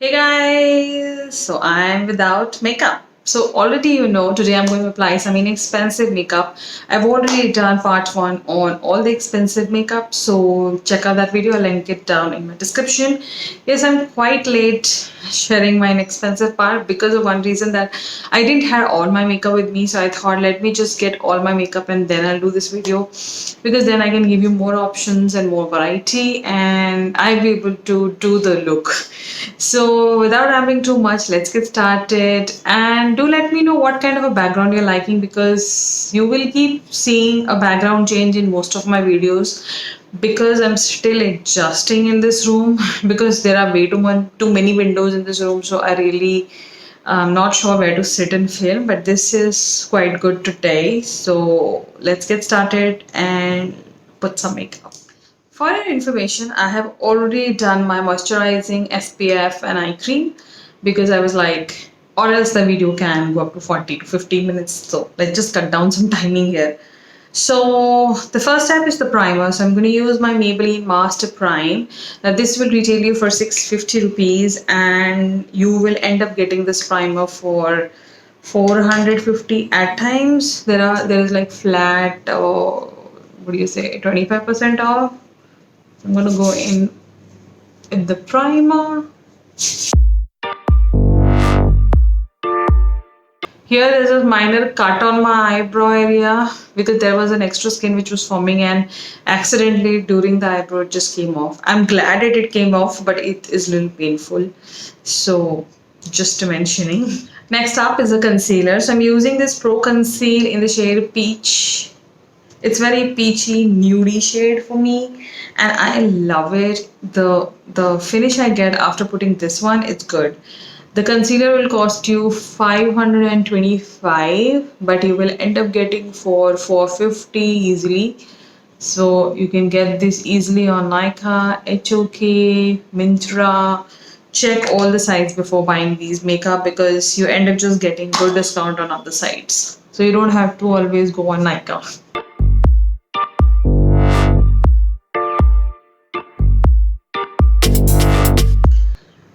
Hey guys, so I'm without makeup. So already today I'm going to apply some inexpensive makeup. I've already done part 1 on all the expensive makeup, so check out that video. I'll link it down in my description. Yes, I'm quite late sharing my inexpensive part because of one reason that I didn't have all my makeup with me, so I thought let me just get all my makeup and then I'll do this video because then I can give you more options and more variety and I'll be able to do the look. So without rambling too much, let's get started. And do let me know what kind of a background you're liking because you will keep seeing a background change in most of my videos because I'm still adjusting in this room because there are way too many windows in this room. So I really I'm not sure where to sit and film, but this is quite good today. So let's get started and put some makeup. For your information, I have already done my moisturizing SPF and eye cream because I was like, or else the video can go up to 40 to 15 minutes. So let's just cut down some timing here. So the first step is the primer. So I'm going to use my Maybelline Master Prime. Now this will retail you for 650 rupees and you will end up getting this primer for 450 at times. There is like flat what do you say 25% off. I'm gonna go in with the primer. Here there's a minor cut on my eyebrow area because there was an extra skin which was forming and accidentally during the eyebrow it just came off. I'm glad it came off, but it is a little painful. So just mentioning. Next up is a concealer. So I'm using this Pro Conceal in the shade Peach. It's very peachy, nudie shade for me, and I love it. The finish I get after putting this one, it's good. The concealer will cost you 525, but you will end up getting for 450 easily. So you can get this easily on Nykaa, HOK, Myntra. Check all the sites before buying these makeup because you end up just getting good discount on other sites. So you don't have to always go on Nykaa.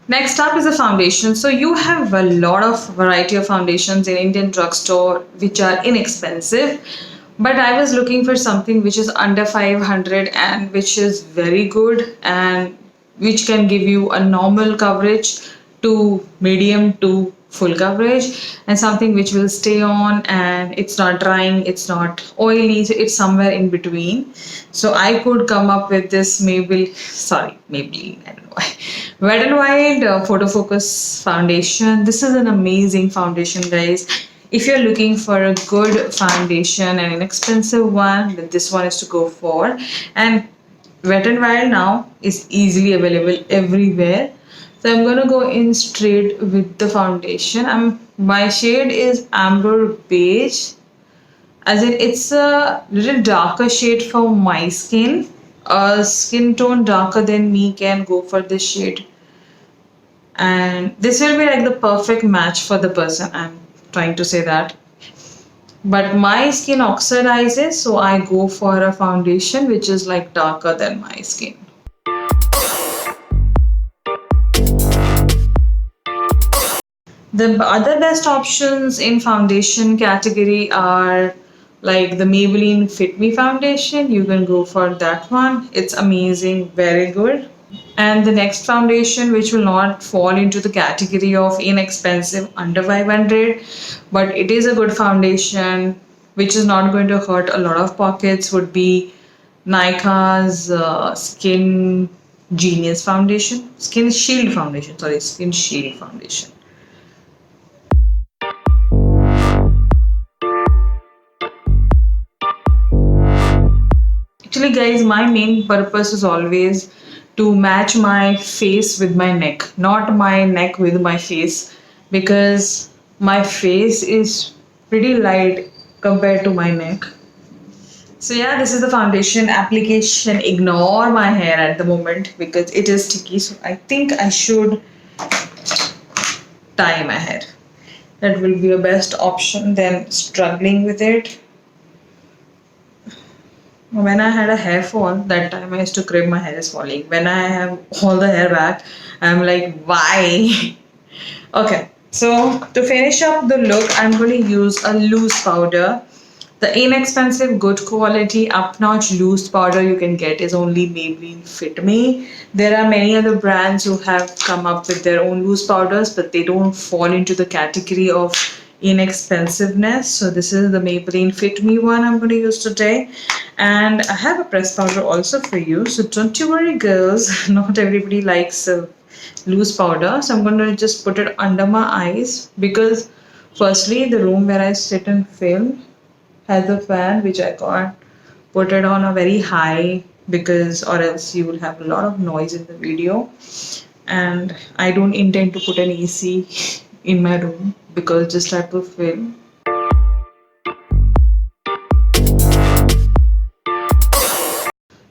Next up is a foundation. So you have a lot of variety of foundations in Indian drugstore which are inexpensive. But I was looking for something which is under 500 and which is very good and which can give you a normal coverage to medium to full coverage and something which will stay on and it's not drying, it's not oily, so it's somewhere in between. So I could come up with this Maybelline, I don't know why. Wet n Wild Photo Focus Foundation. This is an amazing foundation, guys. If you're looking for a good foundation and an inexpensive one, then this one is to go for. And Wet n Wild now is easily available everywhere. So I'm gonna go in straight with the foundation. My shade is amber beige, as in it's a little darker shade for my skin. A skin tone darker than me can go for this shade, and this will be like the perfect match for the person I'm trying to say that. But my skin oxidizes, so I go for a foundation which is like darker than my skin. The other best options in foundation category are like the Maybelline Fit Me foundation. You can go for that one. It's amazing, very good. And the next foundation, which will not fall into the category of inexpensive under 500, but it is a good foundation which is not going to hurt a lot of pockets, would be Nykaa's Skin Genius foundation, Skin Shield foundation, sorry, Skin Shield foundation. Actually, guys, my main purpose is always to match my face with my neck, not my neck with my face, because my face is pretty light compared to my neck. So yeah, this is the foundation application. Ignore my hair at the moment because it is sticky. So I think I should tie my hair. That will be a best option than struggling with it. When I had a hair fall, that time I used to crib my hair is falling. When I have all the hair back, I'm like, why? Okay, so to finish up the look, I'm going to use a loose powder. The inexpensive, good quality, up-notch loose powder you can get is only Maybelline Fit Me. There are many other brands who have come up with their own loose powders, but they don't fall into the category of inexpensiveness. So this is the Maybelline Fit Me one I'm going to use today. And I have a press powder also for you. So don't you worry, girls. Not everybody likes loose powder. So I'm going to just put it under my eyes because firstly, the room where I sit and film has a fan which I can't put it on a very high because or else you will have a lot of noise in the video, and I don't intend to put an AC in my room because just have to film.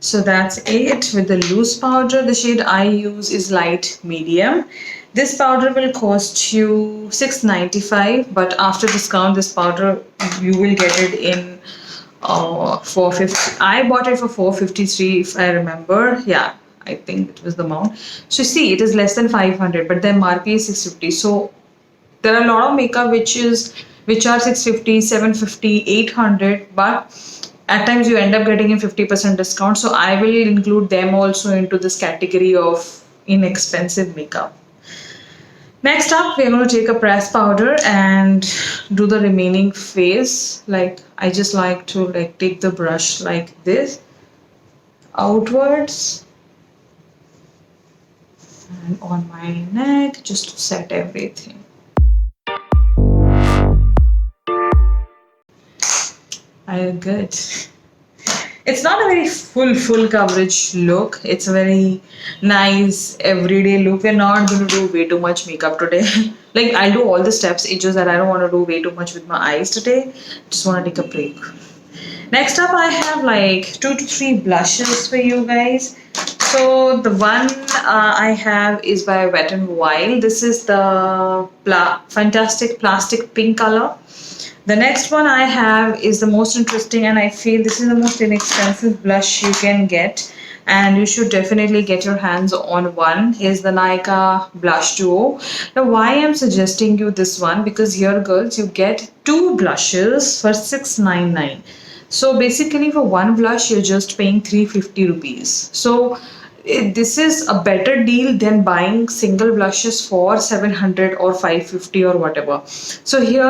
So that's it with the loose powder. The shade I use is light medium. This powder will cost you $6.95, but after discount, this powder you will get it in 450. I bought it for 453 if I remember. Yeah, I think it was the amount. So see, it is less than 500, but the MRP is 650. So there are a lot of makeup which are 650, 750, 800, but at times you end up getting a 50% discount. So I will include them also into this category of inexpensive makeup. Next up, we're going to take a press powder and do the remaining face. Like I just like to like take the brush like this outwards and on my neck just to set everything. I good. It's not a very full coverage look. It's a very nice everyday look. We're not going to do way too much makeup today. Like I'll do all the steps. It's just that I don't want to do way too much with my eyes today. Just want to take a break. Next up, I have like 2 to 3 blushes for you guys. So the one I have is by Wet n Wild. This is the fantastic plastic pink color. The next one I have is the most interesting, and I feel this is the most inexpensive blush you can get, and you should definitely get your hands on one, is the Nykaa Blush Duo. Now why I'm suggesting you this one, because here girls you get 2 blushes for $6.99. So basically for one blush you're just paying 350 rupees. So this is a better deal than buying single blushes for 700 or 550 or whatever. So here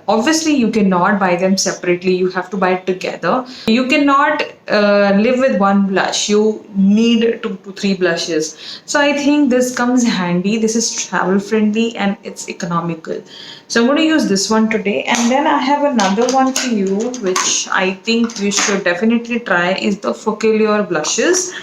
obviously you cannot buy them separately, you have to buy it together. You cannot live with one blush, you need 2 to 3 blushes. So I think this comes handy. This is travel friendly and it's economical. So I'm going to use this one today, and then I have another one for you which I think you should definitely try, is the Focallure blushes.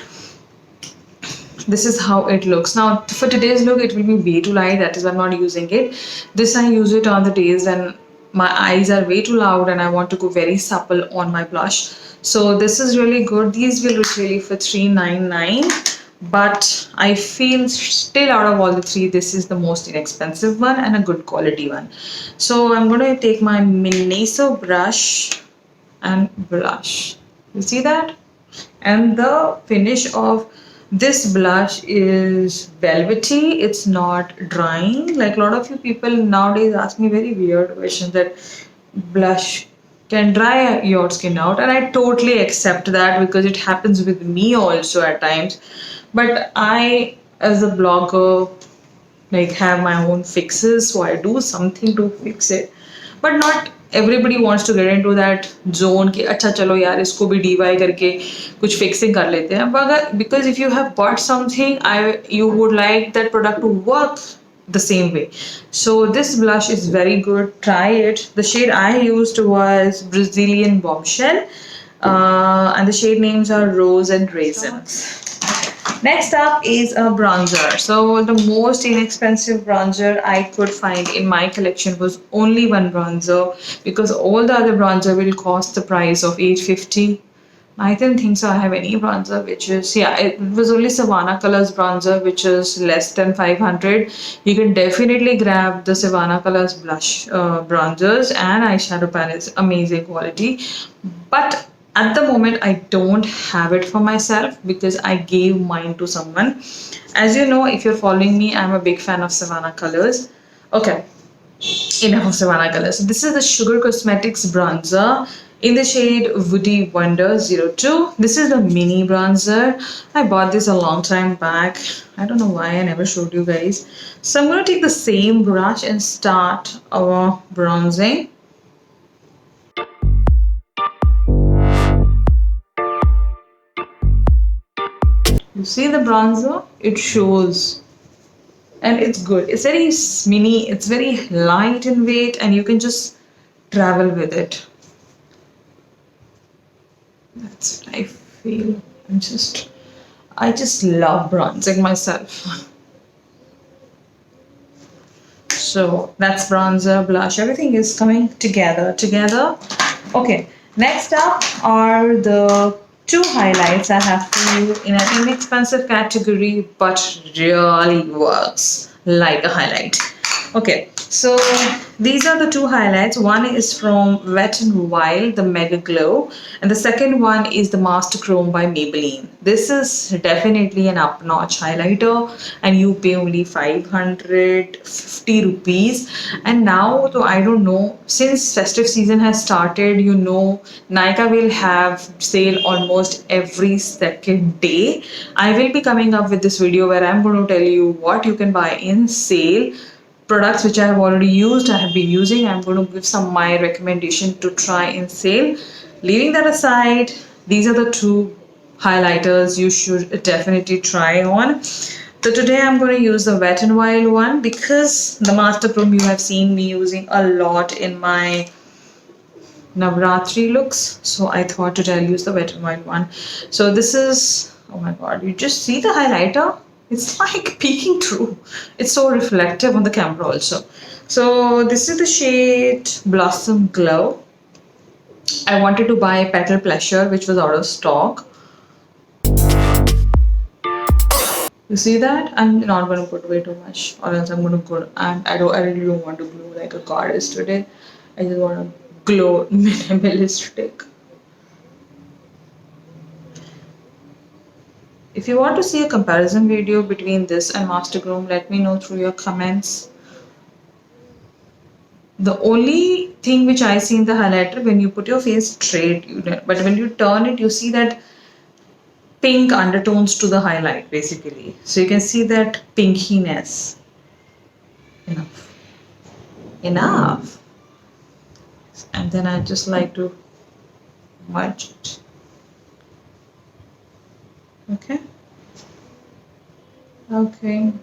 This is how it looks. Now for today's look it will be way too light, that is why I'm not using it. This I use it on the days when my eyes are way too loud and I want to go very supple on my blush. So this is really good. These will retail for $3.99, but I feel still out of all the 3 this is the most inexpensive one and a good quality one. So I'm going to take my MISSA brush and blush. You see that? And the finish of this blush is velvety. It's not drying. Like a lot of you people nowadays ask me very weird questions that blush can dry your skin out, and I totally accept that because it happens with me also at times. But I, as a blogger, like have my own fixes, so I do something to fix it. But not everybody wants to get into that zone कि अच्छा चलो यार इसको भी DIY करके कुछ fixing कर लेते हैं. But because if you have bought something, you would like that product to work the same way. So this blush is very good. Try it. The shade I used was Brazilian Bombshell, and the shade names are Rose and Raisins. Next up is a bronzer. So the most inexpensive bronzer I could find in my collection was only one bronzer, because all the other bronzer will cost the price of $850. I don't think so I have any bronzer which is, yeah, it was only Savannah Colors bronzer which is less than 500. You can definitely grab the Savannah Colors blush bronzers and eyeshadow palettes, amazing quality. But At the moment, I don't have it for myself because I gave mine to someone. As you know, if you're following me, I'm a big fan of Savannah colors. Okay, enough of Savannah colors. So this is the Sugar Cosmetics bronzer in the shade Woody Wonder 02. This is the mini bronzer. I bought this a long time back. I don't know why I never showed you guys. So I'm going to take the same brush and start our bronzing. You see the bronzer? It shows. And it's good. It's very mini, it's very light in weight, and you can just travel with it. That's what I feel. I just love bronzing myself. So that's bronzer, blush, everything is coming together. Okay, next up are the two highlights I have for you in an inexpensive category, but really works like a highlight. Okay, so these are the two highlights. One is from Wet n Wild, the Mega Glow, and the second one is the Master Chrome by Maybelline. This is definitely an up-notch highlighter, and you pay only 550 rupees. And now, though I don't know, since festive season has started, you know, Nykaa will have sale almost every second day. I will be coming up with this video where I'm going to tell you what you can buy in sale, products which I have already used, I have been using. I'm going to give some my recommendation to try in sale. Leaving that aside, these are the two highlighters you should definitely try on. So today I'm going to use the Wet n Wild one because the Master Chrome you have seen me using a lot in my Navratri looks. So I thought today I'll use the Wet n Wild one. So this is, oh my god, you just see the highlighter? It's like peeking through. It's so reflective on the camera also. So this is the shade Blossom Glow. I wanted to buy Petal Pleasure, which was out of stock. You see that? I'm not going to put way too much, or else I'm going to go. And I really don't want to glow like a goddess today. I just want to glow minimalistic. If you want to see a comparison video between this and Master Chrome, let me know through your comments. The only thing which I see in the highlighter, when you put your face straight, but when you turn it, you see that pink undertones to the highlight basically. So you can see that pinkiness. Enough. Enough. And then I just like to merge it. Okay,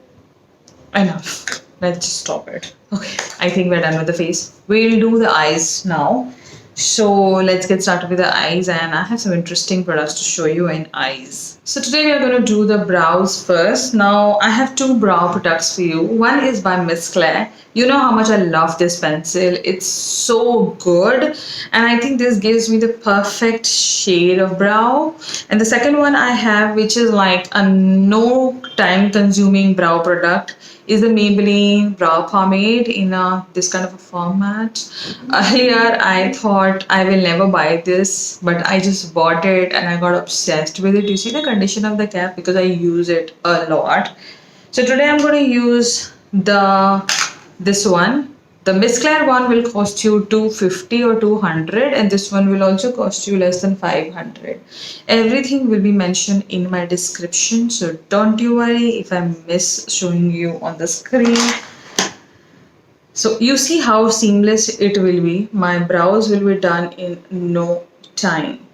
enough. Let's just stop it. Okay, I think we're done with the face. We'll do the eyes now. So let's get started with the eyes, and I have some interesting products to show you in eyes. So today we are going to do the brows first. Now I have two brow products for you. One is by Miss Claire. You know how much I love this pencil. It's so good, and I think this gives me the perfect shade of brow. And the second one I have, which is like a no time consuming brow product, is the Maybelline brow pomade in this kind of a format. Earlier I thought I will never buy this, but I just bought it and I got obsessed with it. You see the condition of the cap because I use it a lot. So today I'm going to use this one. The Miss Claire one will cost you 250 or 200, and this one will also cost you less than 500. Everything will be mentioned in my description, so don't you worry if I miss showing you on the screen. So you see how seamless it will be. My brows will be done in no time.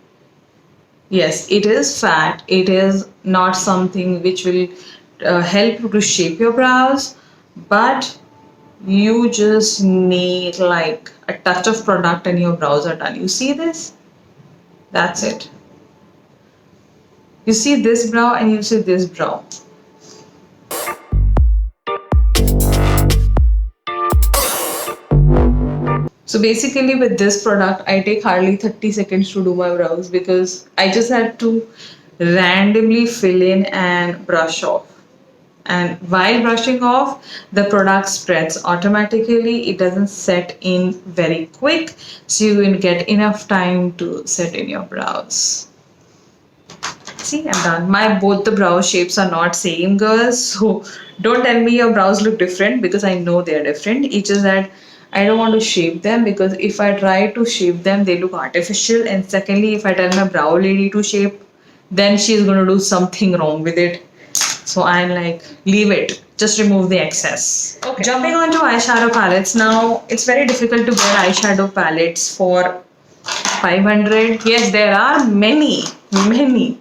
Yes, it is fat. It is not something which will help to shape your brows, but you just need like a touch of product and your brows are done. You see this? That's it. You see this brow and you see this brow. So basically with this product, I take hardly 30 seconds to do my brows because I just had to randomly fill in and brush off. and while brushing off, the product spreads automatically. It doesn't set in very quick, so you will get enough time to set in your brows. See, I'm done. My both the brow shapes are not same, girls. So don't tell me your brows look different, because I know they're different. It's just that I don't want to shape them, because if I try to shape them, they look artificial. And secondly, if I tell my brow lady to shape, then she's going to do something wrong with it. So I'm like, leave it. Just remove the excess. Okay. Jumping on to eyeshadow palettes. Now, it's very difficult to get eyeshadow palettes for 500. Yes, there are many,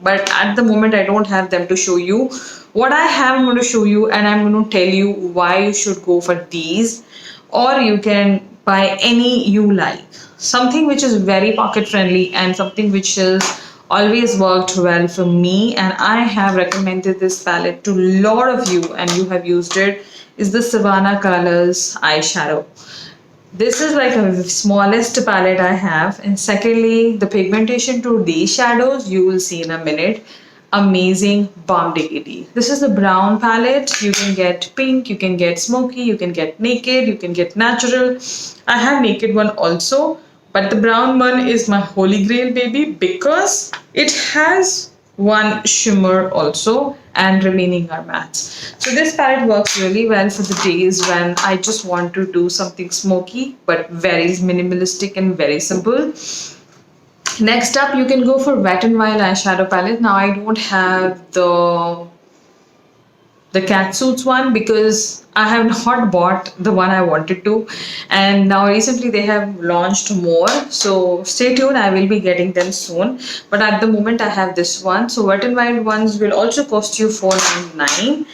but at the moment I don't have them to show you. What I have, I'm going to show you, and I'm going to tell you why you should go for these, or you can buy any you like. Something which is very pocket friendly and something which has always worked well for me, and I have recommended this palette to a lot of you and you have used it, is the Savannah Colors eyeshadow. This is like a smallest palette I have. And secondly, the pigmentation to these shadows, you will see in a minute. Amazing bomb diggity. This is the brown palette. You can get pink, you can get smoky, you can get naked, you can get natural. I have naked one also, but the brown one is my holy grail, baby, because it has one shimmer also, and remaining are mattes. So this palette works really well for the days when I just want to do something smoky but very minimalistic and very simple. Next up, you can go for Wet n Wild eyeshadow palette. Now I don't have the cat suits one, because I have not bought the one I wanted to, and now recently they have launched more, so stay tuned, I will be getting them soon. But at the moment I have this one. So Wet n Wild ones will also cost you $4.99.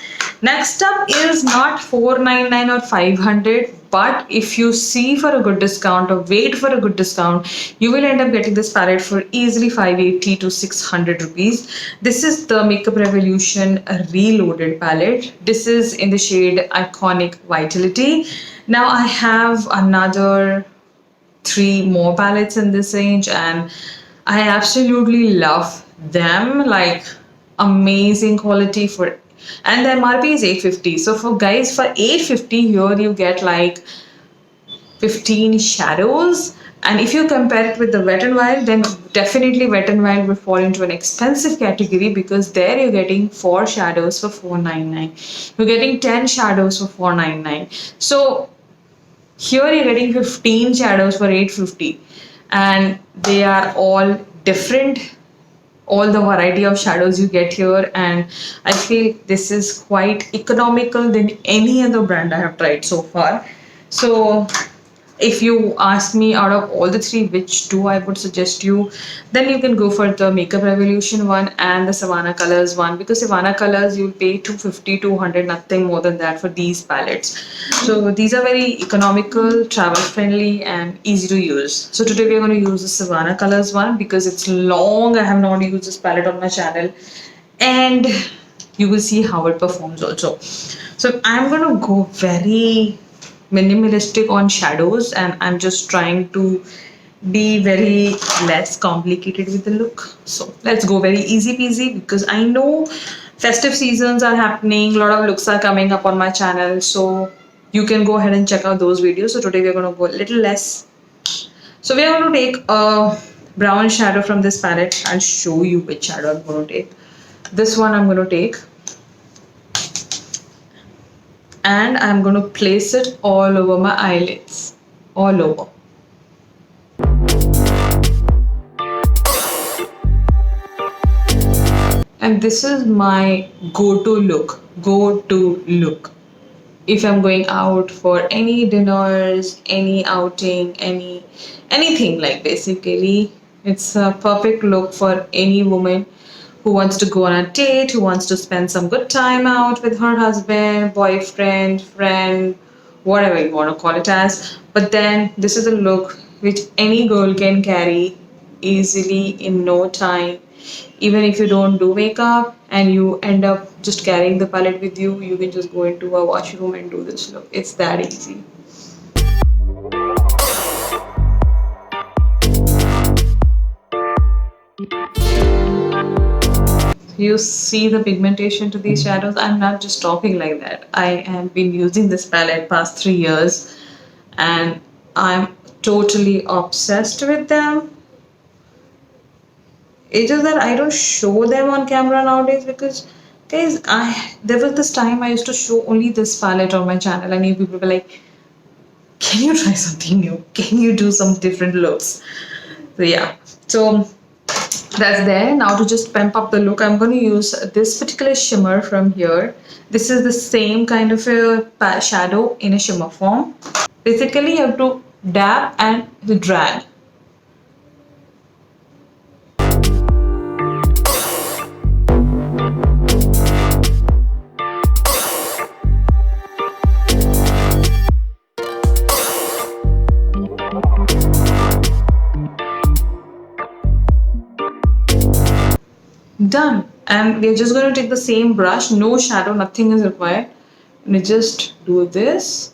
Next up is not $4.99 or 500, but if you see for a good discount or wait for a good discount, you will end up getting this palette for easily 580 to 600 rupees. This is the Makeup Revolution Reloaded palette. This is in the shade Iconic Vitality. Now I have another 3 more palettes in this range, and I absolutely love them. Like, amazing quality for, and the MRP is 850. So for guys, for 850 here you get like 15 shadows. And if you compare it with the Wet n Wild, then definitely Wet n Wild will fall into an expensive category, because there you're getting 4 shadows for $4.99. You're getting 10 shadows for $4.99. So here you're getting 15 shadows for $850, and they are all different. All the variety of shadows you get here, and I feel this is quite economical than any other brand I have tried so far. So if you ask me, out of all the 3, which 2 I would suggest you, then you can go for the Makeup Revolution one and the Savannah Colors one, because Savannah Colors you'll pay 250, 200, nothing more than that for these palettes. So these are very economical, travel friendly, and easy to use. So today we are going to use the Savannah Colors one, because it's long I have not used this palette on my channel, and you will see how it performs also. So I'm going to go very minimalistic on shadows, and I'm just trying to be very less complicated with the look. So let's go very easy peasy, because I know festive seasons are happening, a lot of looks are coming up on my channel, so you can go ahead and check out those videos. So today we're going to go a little less. So we are going to take a brown shadow from this palette. I'll show you which shadow I'm going to take. This one I'm going to take, and I'm going to place it all over my eyelids, all over. And this is my go-to look. If I'm going out for any dinners, any outing, anything, like, basically it's a perfect look for any woman who wants to go on a date, who wants to spend some good time out with her husband, boyfriend, friend, whatever you want to call it as. But then this is a look which any girl can carry easily in no time. Even if you don't do makeup and you end up just carrying the palette with you, you can just go into a washroom and do this look. It's that easy. You see the pigmentation to these shadows. I'm not just talking like that. I have been using this palette past 3 years and I'm totally obsessed with them. It's just that I don't show them on camera nowadays because guys, there was this time I used to show only this palette on my channel and you people were like, can you try something new? Can you do some different looks? So yeah. So that's there. Now to just pump up the look, I'm going to use this particular shimmer from here. This is the same kind of a shadow in a shimmer form. Basically, you have to dab and drag. Done. And we're just going to take the same brush, no shadow, nothing is required. And we just do this.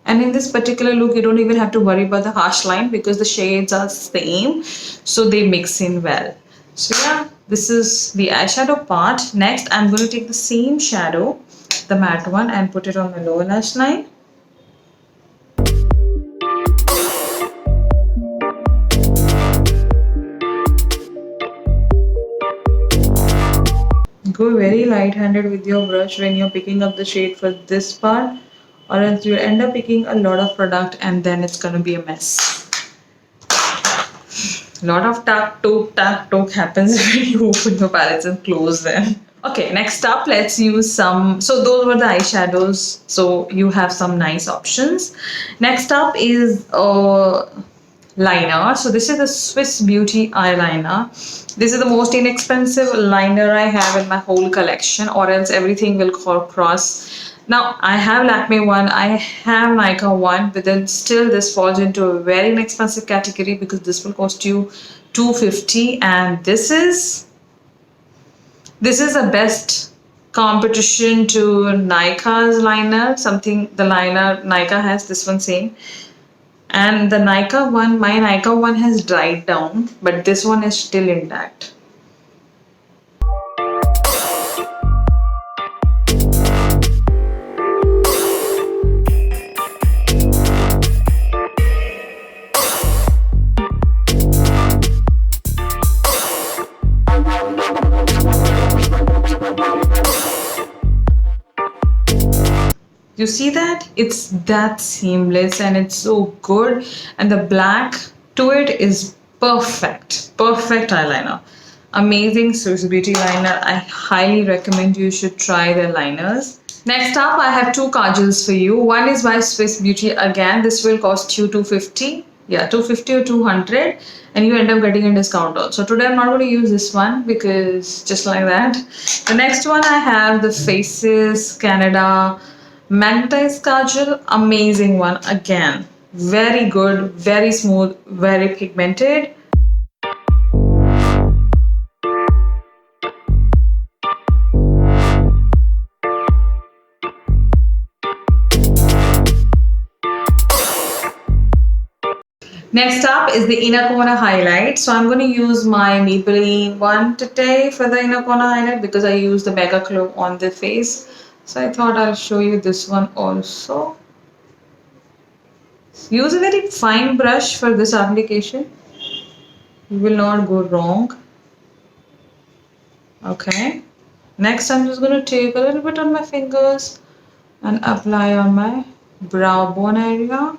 And in this particular look, you don't even have to worry about the harsh line because the shades are same, so they mix in well. So yeah, this is the eyeshadow part. Next, I'm going to take the same shadow, the matte one, and put it on my lower lash line. Go very light-handed with your brush when you're picking up the shade for this part, or else you'll end up picking a lot of product and then it's gonna be a mess. A lot of tap toke happens when you open your palettes and close them. Okay, next up, let's use some. So those were the eyeshadows. So you have some nice options. Next up is liner. So this is the Swiss Beauty eyeliner. This is the most inexpensive liner I have in my whole collection, or else everything will cross. Now I have Lakme one, I have Nykaa one, but then still this falls into a very inexpensive category because this will cost you $250, and this is the best competition to Nykaa's liner. Something the liner Nykaa has, this one same. And the Nykaa one, my Nykaa one has dried down, but this one is still intact. You see that? It's that seamless and it's so good. And the black to it is perfect. Perfect eyeliner. Amazing Swiss Beauty liner. I highly recommend you should try their liners. Next up, I have two kajals for you. One is by Swiss Beauty again. This will cost you $250. Yeah, $250 or $200. And you end up getting a discount also. Today I'm not going to use this one because just like that. The next one I have the Faces Canada Magnetized Kajal, amazing one again. Very good, very smooth, very pigmented. Next up is the inner corner highlight. So I'm going to use my Maybelline one today for the inner corner highlight because I use the Mega Glow on the face. So I thought I'll show you this one also. Use a very fine brush for this application. You will not go wrong. Okay. Next I'm just going to take a little bit on my fingers and apply on my brow bone area.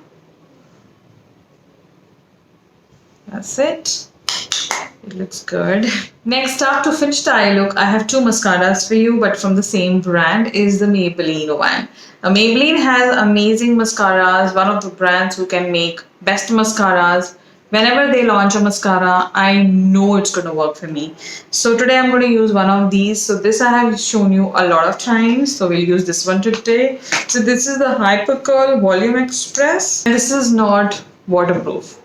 That's it. It looks good. Next up, to finish the eye look, I have two mascaras for you, but from the same brand is the Maybelline one. Now, Maybelline has amazing mascaras, one of the brands who can make best mascaras. Whenever they launch a mascara, I know it's going to work for me. So today I'm going to use one of these. So this I have shown you a lot of times. So we'll use this one today. So this is the Hyper Curl Volume Express. And this is not waterproof.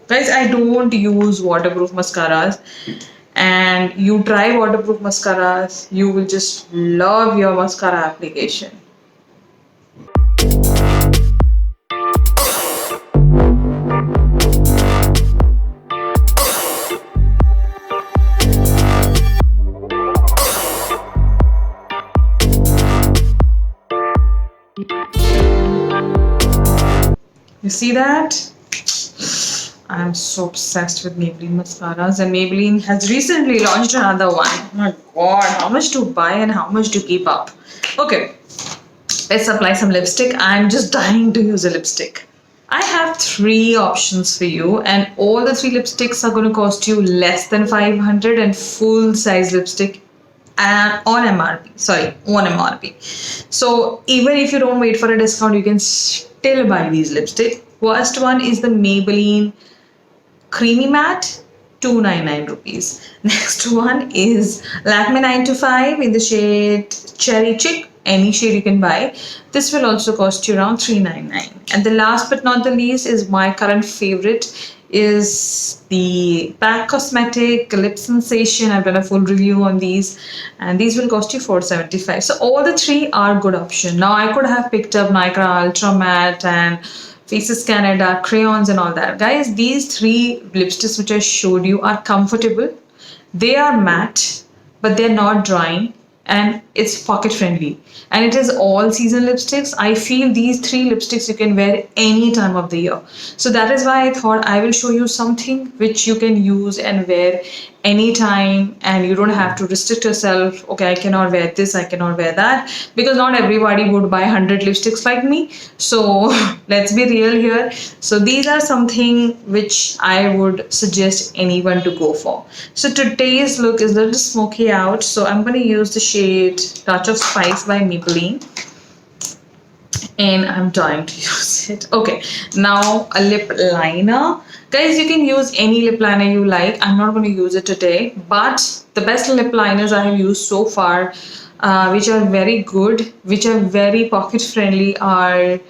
Guys, I don't use waterproof mascaras, and you try waterproof mascaras, you will just love your mascara application. You see that? I'm so obsessed with Maybelline mascaras, and Maybelline has recently launched another one. Oh my god, how much to buy and how much to keep up? Okay, let's apply some lipstick. I'm just dying to use a lipstick. I have three options for you, and all the three lipsticks are going to cost you less than 500 and full size lipstick and on MRP. Sorry, on MRP. So even if you don't wait for a discount, you can still buy these lipstick. First one is the Maybelline Creamy Matte, 299 rupees. Next one is Lakme 925 in the shade Cherry Chick. Any shade you can buy. This will also cost you around 399. And the last but not the least is my current favorite is the PAC Cosmetic Lip Sensation. I've done a full review on these, and these will cost you 475. So all the three are good option. Now I could have picked up Nykaa Ultra Matte and Faces Canada crayons and all that. Guys, these three lipsticks which I showed you are comfortable. They are matte, but they're not drying, and it's pocket friendly, and it is all season lipsticks. I feel these three lipsticks you can wear any time of the year. So that is why I thought I will show you something which you can use and wear anytime, and you don't have to restrict yourself. Okay, I cannot wear this, I cannot wear that, because not everybody would buy 100 lipsticks like me. So let's be real here. So these are something which I would suggest anyone to go for. So today's look is a little smoky out, so I'm going to use the shade Touch of Spice by Maybelline, and I'm dying to use it. Okay, now a lip liner. Guys, you can use any lip liner you like. I'm not going to use it today, but the best lip liners I have used so far, which are very good, which are very pocket friendly, are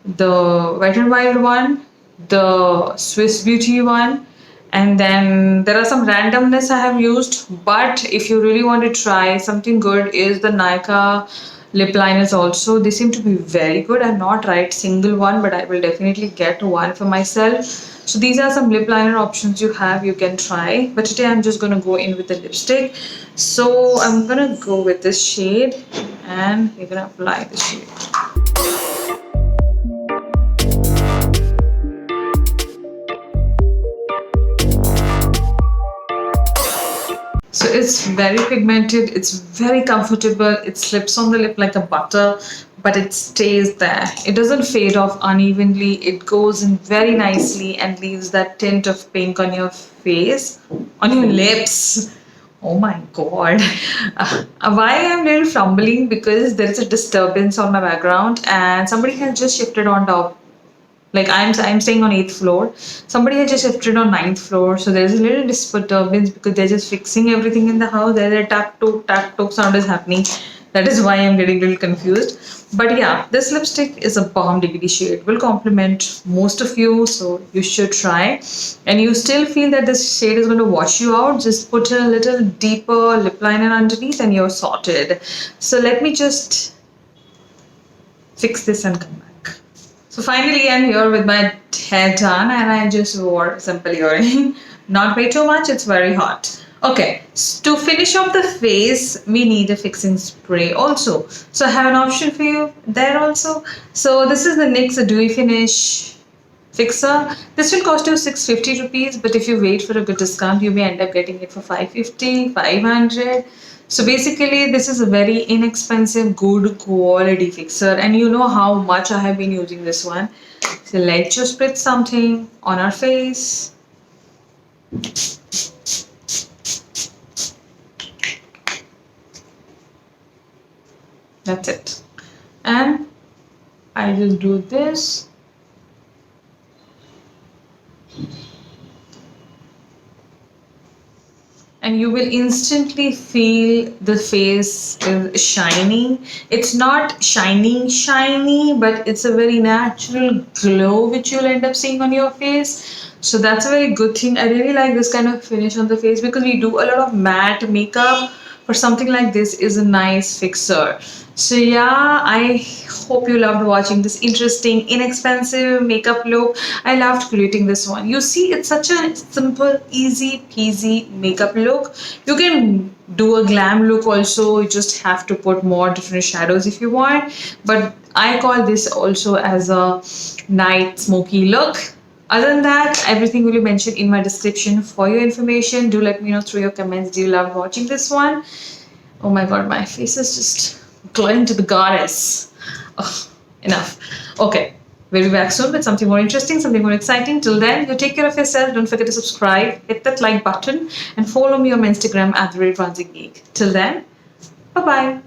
the Wet n Wild one, the Swiss Beauty one, and then there are some randomness I have used. But if you really want to try something good, is the Nykaa lip liners also. They seem to be very good. I've not tried single one, but I will definitely get one for myself. So these are some lip liner options you have, you can try. But today I'm just going to go in with the lipstick. So I'm going to go with this shade, and you're going to apply the shade. So it's very pigmented, it's very comfortable, it slips on the lip like a butter, but it stays there. It doesn't fade off unevenly, it goes in very nicely and leaves that tint of pink on your face, on your lips. Oh my god. Why I'm a little fumbling, because there is a disturbance on my background and somebody has just shifted on top. Like I'm staying on 8th floor. Somebody has just shifted on 9th floor. So there's a little disturbance because they're just fixing everything in the house. There's a tack toke sound is happening. That is why I'm getting a little confused. But yeah, this lipstick is a bomb DVD shade. It will complement most of you, so you should try. And you still feel that this shade is going to wash you out, just put a little deeper lip liner underneath and you're sorted. So let me just fix this and come back. So finally I'm here with my hair done, and I just wore simple earring. Not way too much, it's very hot. Okay, to finish off the face, we need a fixing spray also. So I have an option for you there also. So this is the NYX Dewy Finish Fixer. This will cost you 650 rupees, but if you wait for a good discount, you may end up getting it for 550, 500. So basically, this is a very inexpensive, good quality fixer, and you know how much I have been using this one. So let's just spritz something on our face. That's it. And I just do this. And you will instantly feel the face is shining. It's not shining shiny, but it's a very natural glow which you'll end up seeing on your face. So that's a very good thing. I really like this kind of finish on the face because we do a lot of matte makeup. For something like this is a nice fixer. So yeah, I hope you loved watching this interesting, inexpensive makeup look. I loved creating this one. You see, it's such a simple, easy peasy makeup look. You can do a glam look also. You just have to put more different shadows if you want. But I call this also as a night smoky look. Other than that, everything will be mentioned in my description for your information. Do let me know through your comments. Do you love watching this one? Oh my god, my face is just glowing to the goddess. Ugh, enough. Okay, we'll be back soon with something more interesting, something more exciting. Till then, you take care of yourself. Don't forget to subscribe, hit that like button, and follow me on Instagram at @RateRansingGeek. Till then, bye bye.